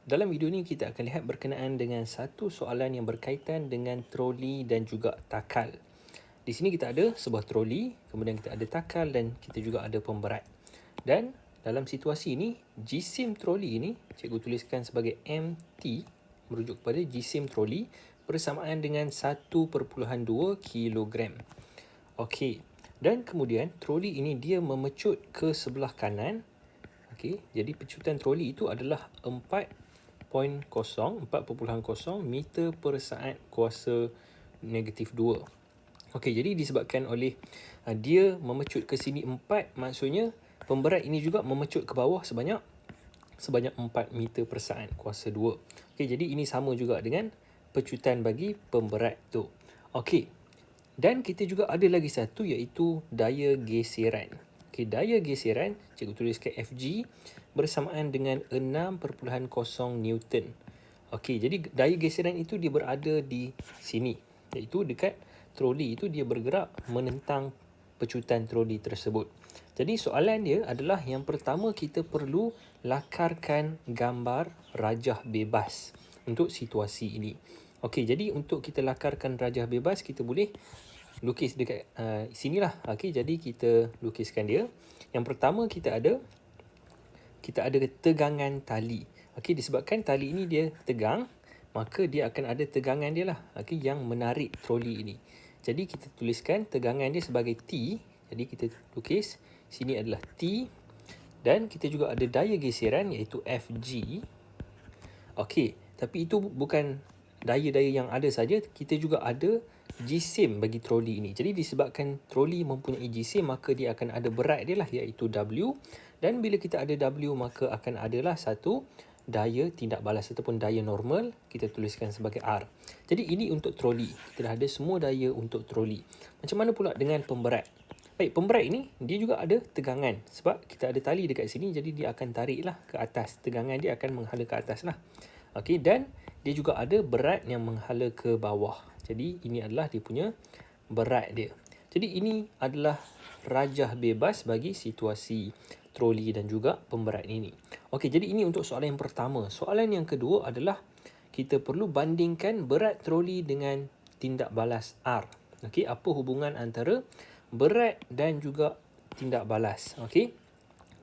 Dalam video ni kita akan lihat berkenaan dengan satu soalan yang berkaitan dengan troli dan juga takal. Di sini kita ada sebuah troli, kemudian kita ada takal dan kita juga ada pemberat. Dan dalam situasi ini, jisim troli ini cikgu tuliskan sebagai MT, merujuk kepada jisim troli bersamaan dengan 1.2 kilogram. Okey, dan kemudian troli ini dia memecut ke sebelah kanan. Okey, jadi pecutan troli itu adalah 4.0 meter per saat kuasa -2. Okey, jadi disebabkan oleh dia memecut ke sini 4, maksudnya pemberat ini juga memecut ke bawah sebanyak 4 meter per saat kuasa 2. Okey, jadi ini sama juga dengan pecutan bagi pemberat tu. Okey, dan kita juga ada lagi satu iaitu daya geseran. Okey, daya geseran cikgu tuliskan Fg bersamaan dengan 6.0 Newton. Okey, jadi daya geseran itu dia berada di sini, iaitu dekat troli itu dia bergerak menentang pecutan troli tersebut. Jadi soalan dia adalah yang pertama kita perlu lakarkan gambar rajah bebas untuk situasi ini. Okey, jadi untuk kita lakarkan rajah bebas kita boleh lukis dekat sinilah. Okey, jadi kita lukiskan dia. Yang pertama kita ada tegangan tali. Okey, disebabkan tali ini dia tegang, maka dia akan ada tegangan dia lah, okey, yang menarik troli ini. Jadi kita tuliskan tegangan dia sebagai T. Jadi kita lukis sini adalah T, dan kita juga ada daya geseran iaitu Fg. Okey, tapi itu bukan daya-daya yang ada saja, kita juga ada jisim bagi troli ini. Jadi disebabkan troli mempunyai jisim, maka dia akan ada berat dia lah iaitu W, dan bila kita ada W maka akan adalah satu daya tindak balas ataupun daya normal, kita tuliskan sebagai R. Jadi ini untuk troli. Kita dah ada semua daya untuk troli. Macam mana pula dengan pemberat? Baik, pemberat ini dia juga ada tegangan sebab kita ada tali dekat sini, jadi dia akan tariklah ke atas. Tegangan dia akan menghala ke atas lah. Okey, dan dia juga ada berat yang menghala ke bawah. Jadi ini adalah dia punya berat dia. Jadi ini adalah rajah bebas bagi situasi troli dan juga pemberat ini. Okey, jadi ini untuk soalan yang pertama. Soalan yang kedua adalah kita perlu bandingkan berat troli dengan tindak balas R. Okey, apa hubungan antara berat dan juga tindak balas? Okey.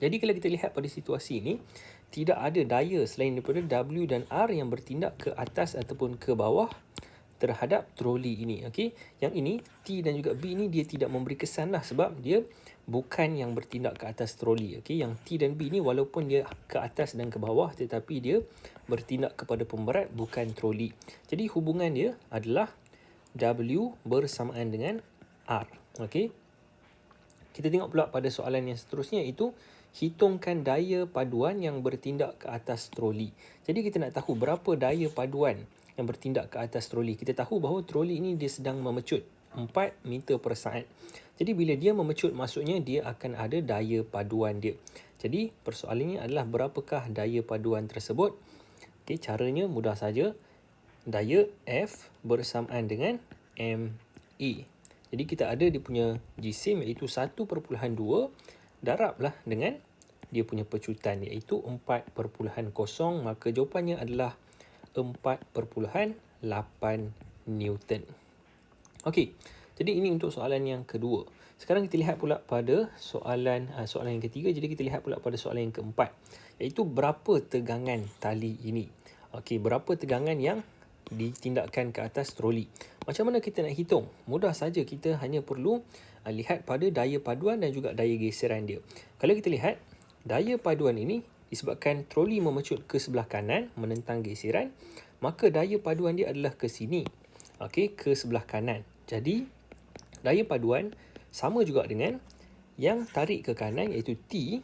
Jadi kalau kita lihat pada situasi ini, tidak ada daya selain daripada W dan R yang bertindak ke atas ataupun ke bawah terhadap troli ini. Okey, yang ini T dan juga B ini dia tidak memberi kesan lah sebab dia bukan yang bertindak ke atas troli. Okey, yang T dan B ini walaupun dia ke atas dan ke bawah tetapi dia bertindak kepada pemberat, bukan troli. Jadi hubungan dia adalah W bersamaan dengan R. Okey, kita tengok pula pada soalan yang seterusnya, iaitu hitungkan daya paduan yang bertindak ke atas troli. Jadi kita nak tahu berapa daya paduan yang bertindak ke atas troli. Kita tahu bahawa troli ini dia sedang memecut 4 meter per saat. Jadi bila dia memecut, maksudnya dia akan ada daya paduan dia. Jadi persoalannya adalah berapakah daya paduan tersebut? Okey, caranya mudah saja. Daya F bersamaan dengan ME. Jadi kita ada dia punya jisim iaitu 1.2 darablah dengan dia punya pecutan iaitu 4.0, maka jawapannya adalah 4.8 Newton. Okey, jadi ini untuk soalan yang kedua. Sekarang kita lihat pula pada soalan yang ketiga. Jadi kita lihat pula pada soalan yang keempat, iaitu berapa tegangan tali ini. Okey, berapa tegangan yang ditindakkan ke atas troli. Macam mana kita nak hitung? Mudah saja, kita hanya perlu lihat pada daya paduan dan juga daya geseran dia. Kalau kita lihat, daya paduan ini disebabkan troli memecut ke sebelah kanan menentang geseran, maka daya paduan dia adalah ke sini. Okey, ke sebelah kanan. Jadi, daya paduan sama juga dengan yang tarik ke kanan iaitu T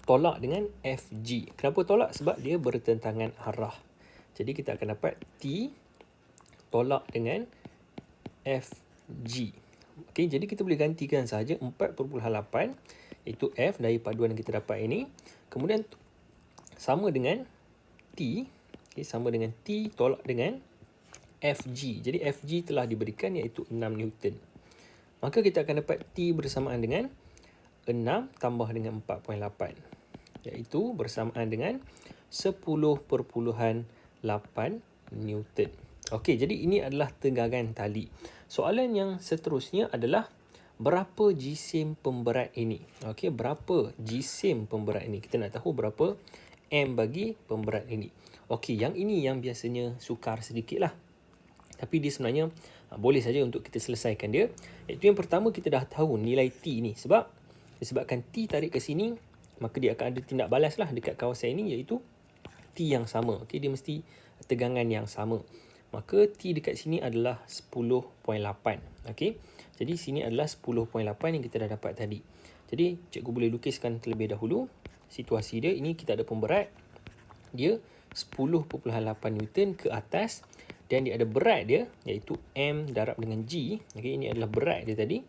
tolak dengan Fg. Kenapa tolak? Sebab dia bertentangan arah. Jadi kita akan dapat T tolak dengan Fg. Okey, jadi kita boleh gantikan saja 4.8 iaitu F daya paduan yang kita dapat ini. Kemudian sama dengan T, okay, sama dengan T tolak dengan Fg. Jadi Fg telah diberikan iaitu 6 Newton. Maka kita akan dapat T bersamaan dengan 6 tambah dengan 4.8 iaitu bersamaan dengan 10.8 Newton. Okey, jadi ini adalah tegangan tali. Soalan yang seterusnya adalah berapa jisim pemberat ini? Okey, berapa jisim pemberat ini? Kita nak tahu berapa M bagi pemberat ini. Okey, yang ini yang biasanya sukar sedikit lah. Tapi dia sebenarnya boleh saja untuk kita selesaikan dia. Iaitu yang pertama, kita dah tahu nilai T ni. Disebabkan T tarik ke sini, maka dia akan ada tindak balas lah dekat kawasan ini, iaitu T yang sama. Okey, dia mesti tegangan yang sama. Maka T dekat sini adalah 10.8. Okey, jadi sini adalah 10.8 yang kita dah dapat tadi. Jadi cikgu boleh lukiskan terlebih dahulu situasi dia. Ini kita ada pemberat, dia 10.8 Newton ke atas, dan dia ada berat dia iaitu M darab dengan G. Okey, ini adalah berat dia tadi.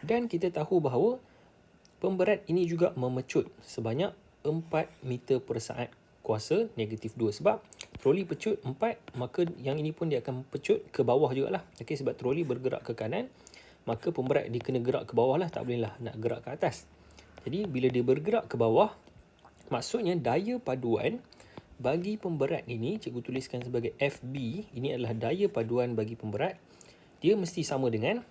Dan kita tahu bahawa pemberat ini juga memecut sebanyak 4 meter per saat kuasa negatif 2. Sebab troli pecut 4, maka yang ini pun dia akan pecut ke bawah jugalah. Okey, sebab troli bergerak ke kanan, maka pemberat dia kena gerak ke bawah lah, tak bolehlah nak gerak ke atas. Jadi bila dia bergerak ke bawah, maksudnya daya paduan bagi pemberat ini, cikgu tuliskan sebagai FB, ini adalah daya paduan bagi pemberat, dia mesti sama dengan,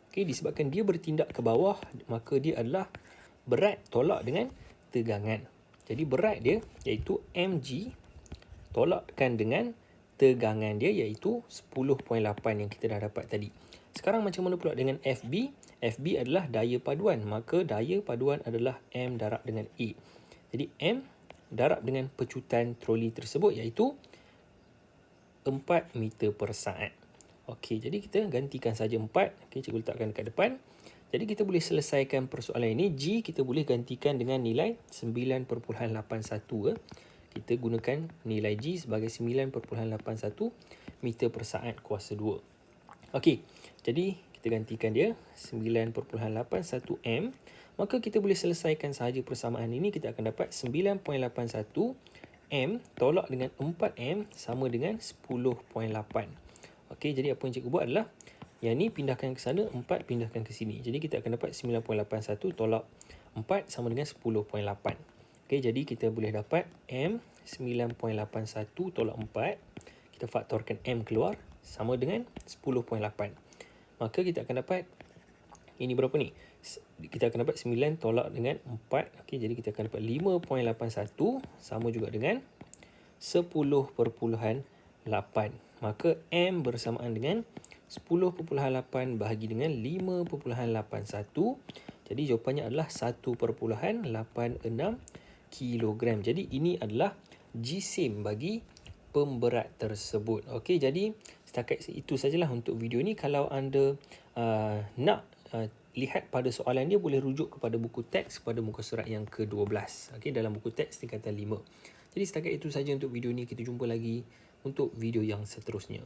okey, disebabkan dia bertindak ke bawah, maka dia adalah berat tolak dengan tegangan. Jadi berat dia iaitu mg tolakkan dengan tegangan dia iaitu 10.8 yang kita dah dapat tadi. Sekarang macam mana pula dengan FB? FB adalah daya paduan, maka daya paduan adalah M darab dengan A. Jadi M darab dengan pecutan troli tersebut iaitu 4 meter per saat. Okey, jadi kita gantikan saja 4. Okey, cikgu letakkan dekat depan. Jadi kita boleh selesaikan persoalan ini. G kita boleh gantikan dengan nilai 9.81. Kita gunakan nilai G sebagai 9.81 meter per saat kuasa 2. Okey, jadi kita gantikan dia 9.81 M. Maka kita boleh selesaikan sahaja persamaan ini. Kita akan dapat 9.81 M tolak dengan 4M sama dengan 10.8. Okey, jadi apa yang cikgu buat adalah yang ni pindahkan ke sana, 4 pindahkan ke sini. Jadi kita akan dapat 9.81 tolak 4 sama dengan 10.8. Okey, jadi kita boleh dapat M 9.81 tolak 4. Kita faktorkan M keluar sama dengan 10.8. Maka kita akan dapat, ini berapa ni? Kita akan dapat 9 tolak dengan 4. Okey, jadi kita akan dapat 5.81 sama juga dengan 10.8. Maka M bersamaan dengan 10.8 bahagi dengan 5.81. Jadi jawapannya adalah 1.86 kilogram. Jadi ini adalah jisim bagi pemberat tersebut. Okey, jadi setakat itu sajalah untuk video ni. Kalau anda nak lihat pada soalan dia, boleh rujuk kepada buku teks pada muka surat yang ke-12. Okey, dalam buku teks tingkatan 5. Jadi setakat itu saja untuk video ni. Kita jumpa lagi untuk video yang seterusnya.